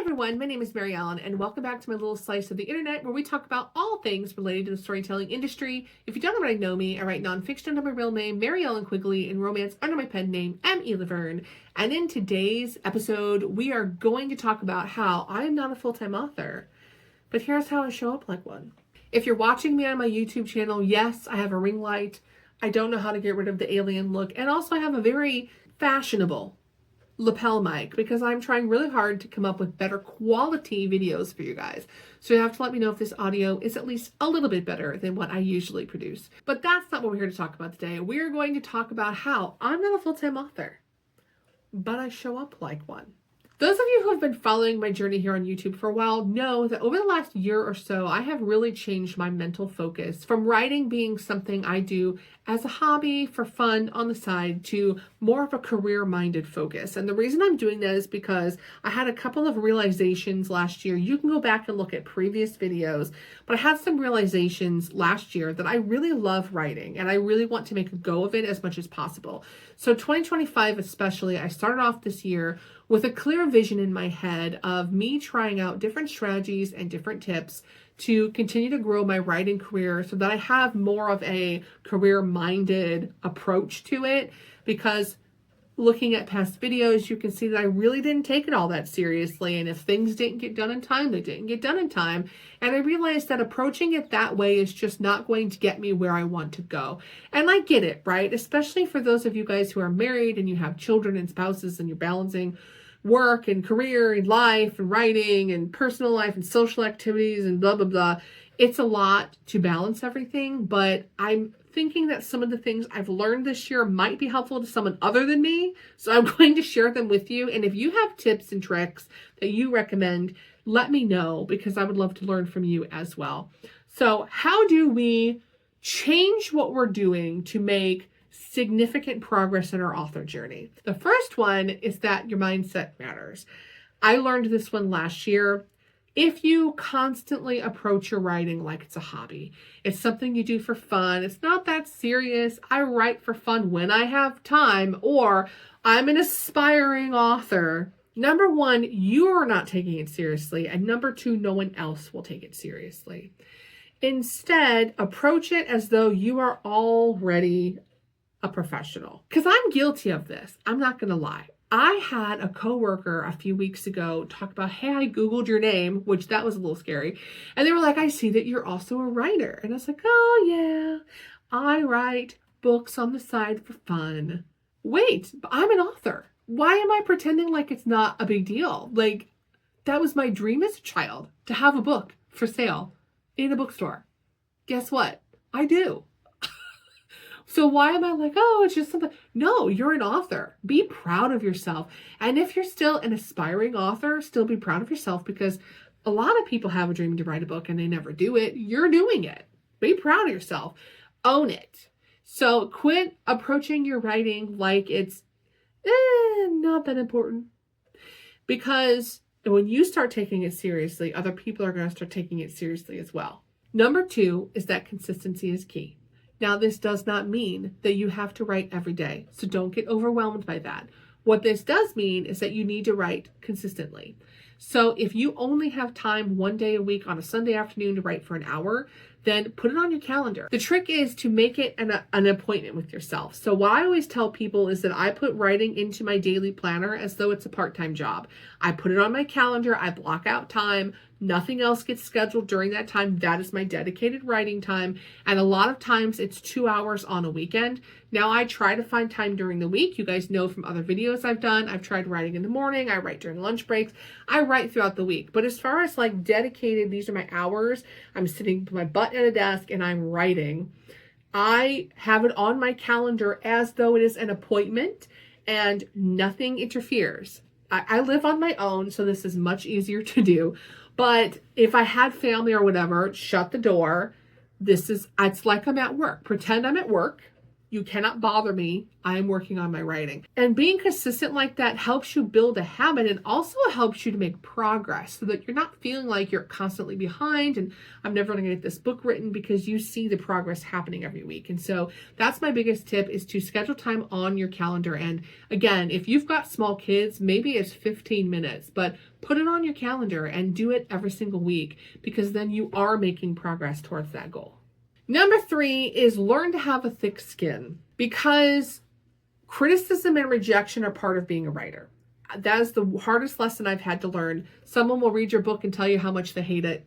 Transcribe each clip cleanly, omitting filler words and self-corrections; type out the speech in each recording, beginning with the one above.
Everyone, my name is Mary Ellen, and welcome back to my little slice of the internet where we talk about all things related to the storytelling industry. If you don't already know me, I write nonfiction under my real name, Mary Ellen Quigley, and romance under my pen name, M.E. Laverne. And in today's episode, we are going to talk about how I am not a full-time author, but here's how I show up like one. If you're watching me on my YouTube channel, yes, I have a ring light. I don't know how to get rid of the alien look, and also I have a very fashionable lapel mic because I'm trying really hard to come up with better quality videos for you guys. So you have to let me know if this audio is at least a little bit better than what I usually produce. But that's not what we're here to talk about today. We're going to talk about how I'm not a full-time author, but I show up like one. Those of you who have been following my journey here on YouTube for a while know that over the last year or so, I have really changed my mental focus from writing being something I do as a hobby for fun on the side to more of a career-minded focus. And the reason I'm doing that is because I had a couple of realizations last year. You can go back and look at previous videos, but I had some realizations last year that I really love writing and I really want to make a go of it as much as possible. So 2025 especially, I started off this year with a clear vision in my head of me trying out different strategies and different tips to continue to grow my writing career so that I have more of a career-minded approach to it. Because looking at past videos, you can see that I really didn't take it all that seriously. And if things didn't get done in time, they didn't get done in time. And I realized that approaching it that way is just not going to get me where I want to go. And I get it, right? Especially for those of you guys who are married and you have children and spouses and you're balancing work and career and life and writing and personal life and social activities and blah, blah, blah. It's a lot to balance everything, but I'm thinking that some of the things I've learned this year might be helpful to someone other than me. So I'm going to share them with you. And if you have tips and tricks that you recommend, let me know because I would love to learn from you as well. So how do we change what we're doing to make significant progress in our author journey? The first one is that your mindset matters. I learned this one last year. If you constantly approach your writing like it's a hobby, it's something you do for fun, it's not that serious, I write for fun when I have time, or I'm an aspiring author, number one, you are not taking it seriously, and number two, no one else will take it seriously. Instead, approach it as though you are already a professional. Because I'm guilty of this. I'm not going to lie. I had a coworker a few weeks ago talk about, hey, I Googled your name, which that was a little scary. And they were like, I see that you're also a writer. And I was like, oh yeah, I write books on the side for fun. Wait, but I'm an author. Why am I pretending like it's not a big deal? Like, that was my dream as a child, to have a book for sale in a bookstore. Guess what? I do. So why am I like, oh, it's just something? No, you're an author. Be proud of yourself. And if you're still an aspiring author, still be proud of yourself because a lot of people have a dream to write a book and they never do it. You're doing it. Be proud of yourself. Own it. So quit approaching your writing like it's not that important. Because when you start taking it seriously, other people are going to start taking it seriously as well. Number two is that consistency is key. Now, this does not mean that you have to write every day, so don't get overwhelmed by that. What this does mean is that you need to write consistently. So if you only have time one day a week on a Sunday afternoon to write for an hour, then put it on your calendar. The trick is to make it an appointment with yourself. So what I always tell people is that I put writing into my daily planner as though it's a part-time job. I put it on my calendar, I block out time, nothing else gets scheduled during that time. That is my dedicated writing time. And a lot of times it's 2 hours on a weekend. Now I try to find time during the week. You guys know from other videos I've done, I've tried writing in the morning, I write during lunch breaks, I write throughout the week. But as far as like dedicated, these are my hours, I'm sitting with my butt at a desk and I'm writing. I have it on my calendar as though it is an appointment and nothing interferes. I live on my own, so this is much easier to do. But if I had family or whatever, shut the door. It's like I'm at work. Pretend I'm at work. You cannot bother me. I am working on my writing. And being consistent like that helps you build a habit and also helps you to make progress so that you're not feeling like you're constantly behind and I'm never going to get this book written, because you see the progress happening every week. And so that's my biggest tip, is to schedule time on your calendar. And again, if you've got small kids, maybe it's 15 minutes, but put it on your calendar and do it every single week, because then you are making progress towards that goal. Number 3 is learn to have a thick skin, because criticism and rejection are part of being a writer. That is the hardest lesson I've had to learn. Someone will read your book and tell you how much they hate it.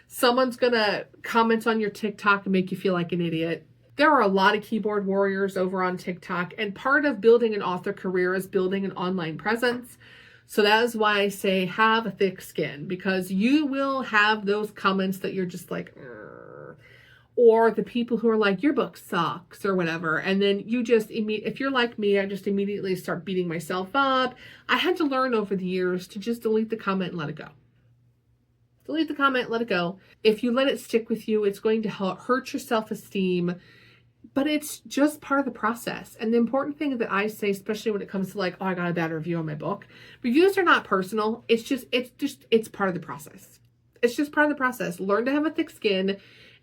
Someone's going to comment on your TikTok and make you feel like an idiot. There are a lot of keyboard warriors over on TikTok, and part of building an author career is building an online presence. So that is why I say have a thick skin, because you will have those comments that you're just like, or the people who are like, your book sucks or whatever. And then you just, if you're like me, I just immediately start beating myself up. I had to learn over the years to just delete the comment and let it go. Delete the comment, let it go. If you let it stick with you, it's going to hurt your self-esteem, but it's just part of the process. And the important thing that I say, especially when it comes to like, oh, I got a bad review on my book. Reviews are not personal. It's part of the process. It's just part of the process. Learn to have a thick skin.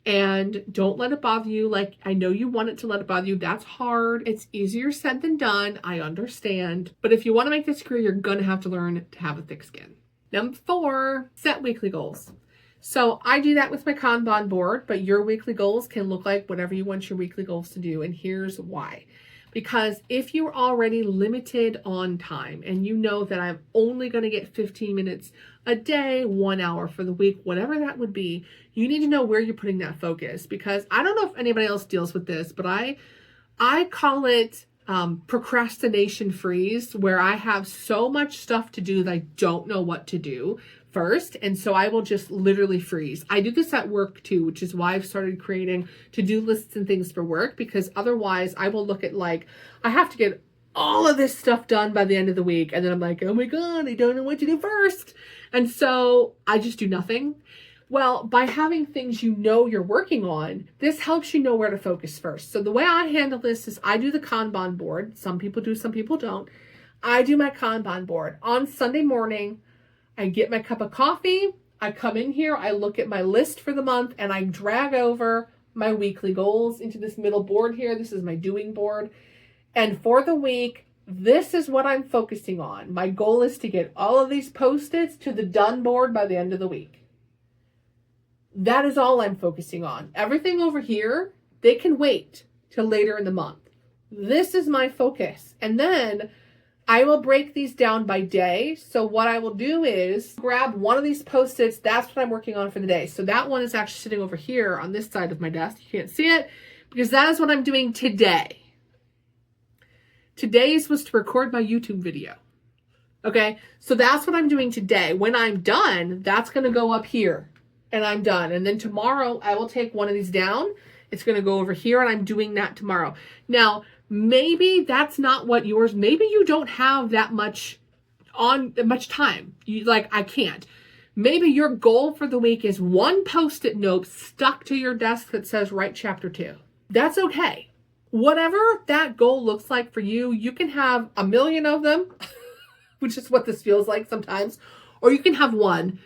And don't let it bother you. Like, I know you want it to let it bother you. That's hard. It's easier said than done. I understand. But if you want to make this career, you're going to have to learn to have a thick skin. Number 4, set weekly goals. So I do that with my Kanban board, but your weekly goals can look like whatever you want your weekly goals to do. And here's why. Because if you're already limited on time and you know that I'm only going to get 15 minutes a day, 1 hour for the week, whatever that would be, you need to know where you're putting that focus. Because I don't know if anybody else deals with this, but I call it procrastination freeze, where I have so much stuff to do that I don't know what to do first. And so I will just literally freeze. I do this at work too, which is why I've started creating to-do lists and things for work, because otherwise I will look at like, I have to get all of this stuff done by the end of the week. And then I'm like, oh my God, I don't know what to do first. And so I just do nothing. Well, by having things you know you're working on, this helps you know where to focus first. So the way I handle this is I do the Kanban board. Some people do, some people don't. I do my Kanban board. On Sunday morning, I get my cup of coffee. I come in here, I look at my list for the month, and I drag over my weekly goals into this middle board here. This is my doing board. And for the week, this is what I'm focusing on. My goal is to get all of these Post-its to the done board by the end of the week. That is all I'm focusing on. Everything over here, they can wait till later in the month. This is my focus. And then I will break these down by day. So what I will do is grab one of these Post-its. That's what I'm working on for the day. So that one is actually sitting over here on this side of my desk. You can't see it because that is what I'm doing today. Today's was to record my YouTube video. Okay, so that's what I'm doing today. When I'm done, that's going to go up here and I'm done. And then tomorrow I will take one of these down. It's going to go over here and I'm doing that tomorrow. Now, maybe that's not what yours, maybe you don't have that much time. You like, I can't. Maybe your goal for the week is one Post-it note stuck to your desk that says write chapter 2. That's okay. Whatever that goal looks like for you, you can have a million of them, which is what this feels like sometimes, or you can have one,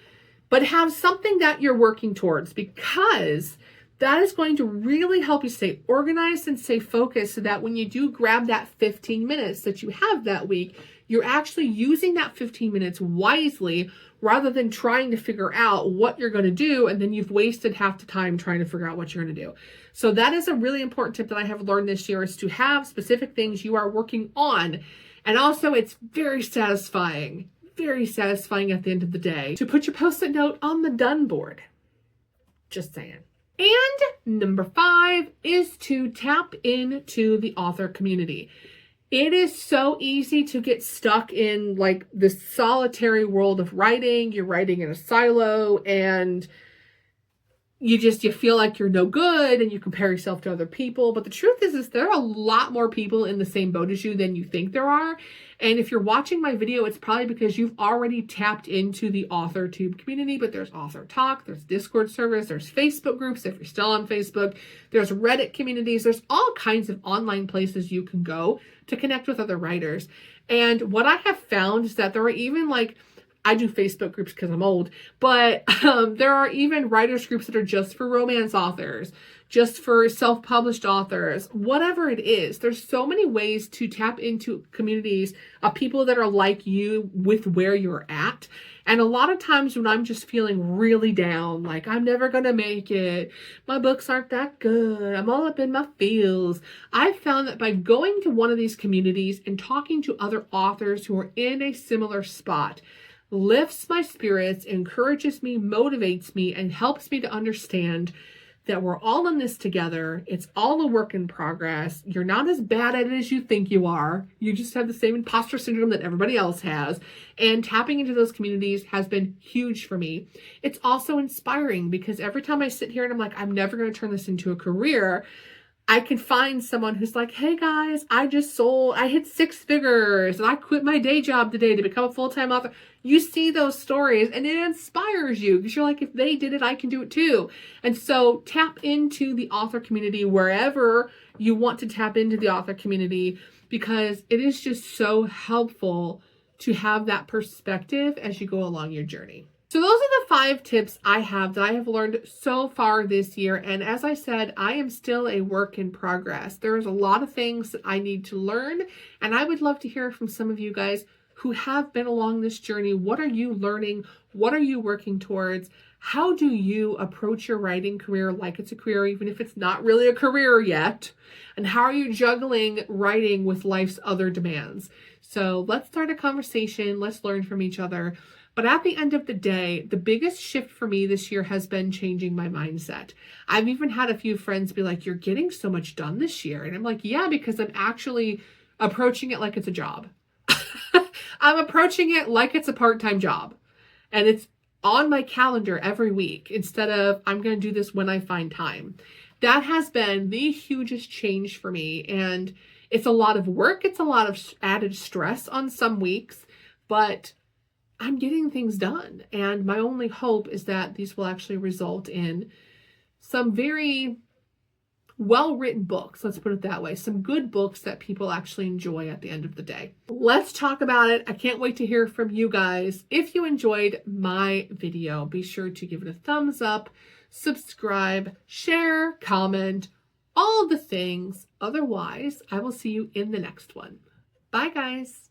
but have something that you're working towards, because that is going to really help you stay organized and stay focused, so that when you do grab that 15 minutes that you have that week, you're actually using that 15 minutes wisely rather than trying to figure out what you're going to do. And then you've wasted half the time trying to figure out what you're going to do. So that is a really important tip that I have learned this year, is to have specific things you are working on. And also it's very satisfying at the end of the day to put your Post-it note on the done board. Just saying. And number 5 is to tap into the author community. It is so easy to get stuck in like this solitary world of writing. You're writing in a silo and you feel like you're no good and you compare yourself to other people. But the truth is there are a lot more people in the same boat as you than you think there are. And if you're watching my video, it's probably because you've already tapped into the AuthorTube community. But there's Author Talk, there's Discord servers, there's Facebook groups if you're still on Facebook, there's Reddit communities, there's all kinds of online places you can go to connect with other writers. And what I have found is that there are even I do Facebook groups because I'm old, but there are even writers groups that are just for romance authors, just for self-published authors, whatever it is. There's so many ways to tap into communities of people that are like you with where you're at. And a lot of times when I'm just feeling really down, like I'm never going to make it, my books aren't that good, I'm all up in my feels, I've found that by going to one of these communities and talking to other authors who are in a similar spot, lifts my spirits, encourages me, motivates me, and helps me to understand that we're all in this together. It's all a work in progress. You're not as bad at it as you think you are. You just have the same imposter syndrome that everybody else has. And tapping into those communities has been huge for me. It's also inspiring because every time I sit here and I'm like, I'm never going to turn this into a career, I can find someone who's like, hey guys, I hit 6 figures and I quit my day job today to become a full-time author. You see those stories and it inspires you because you're like, if they did it, I can do it too. And so tap into the author community wherever you want to tap into the author community, because it is just so helpful to have that perspective as you go along your journey. So those are the 5 tips I have that I have learned so far this year. And as I said, I am still a work in progress. There's a lot of things that I need to learn. And I would love to hear from some of you guys who have been along this journey. What are you learning? What are you working towards? How do you approach your writing career like it's a career, even if it's not really a career yet? And how are you juggling writing with life's other demands? So let's start a conversation. Let's learn from each other. But at the end of the day, the biggest shift for me this year has been changing my mindset. I've even had a few friends be like, you're getting so much done this year. And I'm like, yeah, because I'm actually approaching it like it's a job. I'm approaching it like it's a part-time job. And it's on my calendar every week instead of I'm going to do this when I find time. That has been the hugest change for me. And it's a lot of work. It's a lot of added stress on some weeks, but I'm getting things done. And my only hope is that these will actually result in some very well-written books. Let's put it that way. Some good books that people actually enjoy at the end of the day. Let's talk about it. I can't wait to hear from you guys. If you enjoyed my video, be sure to give it a thumbs up, subscribe, share, comment, all of the things. Otherwise, I will see you in the next one. Bye, guys.